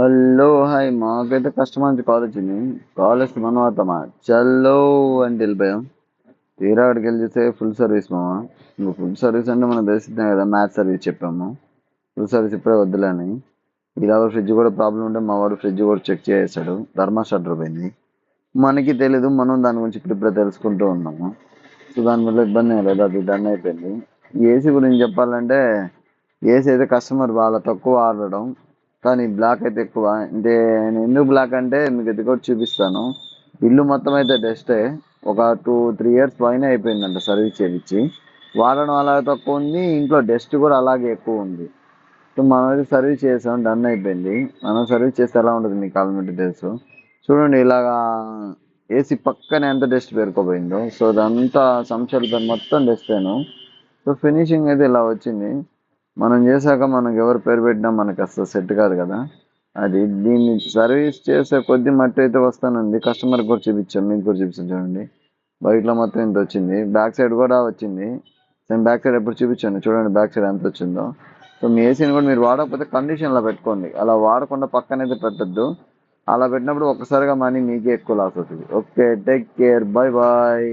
Hello hi మాకైతే customer నుంచి call వచ్చింది. కాల్ వస్తే మనం అవుతామా చల్లో అని వెళ్ళిపోయాం. తీరా అక్కడికి వెళ్ళి చూస్తే ఫుల్ సర్వీస్ మామ. ఇంకా ఫుల్ సర్వీస్ అంటే మనం తెలిసిందే కదా, మ్యాథ్ సర్వీస్ చెప్పాము. ఫుల్ సర్వీస్ ఇప్పుడే వద్దులని. ఇలాగ ఫ్రిడ్జ్ కూడా ప్రాబ్లం ఉంటే మా వాడు ఫ్రిడ్జ్ కూడా చెక్ చేసాడు. థర్మాస్టార్ పోయింది. మనకి తెలీదు, మనం దాని గురించి ఇప్పుడే తెలుసుకుంటూ ఉన్నాము. సో దానివల్ల ఇబ్బంది ఏం లేదు, అది డన్ అయిపోయింది. ఏసీ గురించి చెప్పాలంటే ఏసీ అయితే కస్టమర్ బాగా తక్కువ వాడడం, కానీ బ్లాక్ అయితే ఎక్కువ. అంటే నేను ఎందుకు బ్లాక్ అంటే మీకు ఇది కూడా చూపిస్తాను. ఇల్లు మొత్తం అయితే డస్టే. ఒక 2-3 ఇయర్స్ పైన అయిపోయిందంట సర్వీస్ చేయించి. వాడడం అలాగే తక్కువ ఉంది, ఇంట్లో డస్ట్ కూడా అలాగే ఎక్కువ ఉంది. సో మనం అయితే సర్వీస్ చేసాం, డన్ అయిపోయింది. మనం సర్వీస్ చేస్తే ఎలా ఉంటుంది మీకు ఆల్రెడీ తెలుసు. చూడండి ఇలాగా ఏసీ పక్కన ఎంత డస్ట్ పేరుకోపోయిందో. సో అదంతా సంవత్సరాల మొత్తం డస్టేను. సో ఫినిషింగ్ అయితే ఇలా వచ్చింది. మనం చేశాక మనకి ఎవరు పేరు పెట్టినా మనకి అసలు సెట్ కాదు కదా. అది దీన్ని సర్వీస్ చేసే కొద్ది మట్టి అయితే వస్తానండి. కస్టమర్ కూడా చూపించాం, మీకు కూడా చూపించాం. చూడండి బయటలో మొత్తం ఇంత వచ్చింది, బ్యాక్ సైడ్ కూడా వచ్చింది. నేను బ్యాక్ సైడ్ ఎప్పుడు చూపించాను, చూడండి బ్యాక్ సైడ్ ఎంత వచ్చిందో. సో మీ ఏసీని కూడా మీరు వాడకపోతే కండిషన్లో పెట్టుకోండి, అలా వాడకుండా పక్కనైతే పెట్టద్దు. అలా పెట్టినప్పుడు ఒక్కసారిగా మనీ మీకే ఎక్కువ లాస్ అవుతుంది. Okay, take care, bye bye.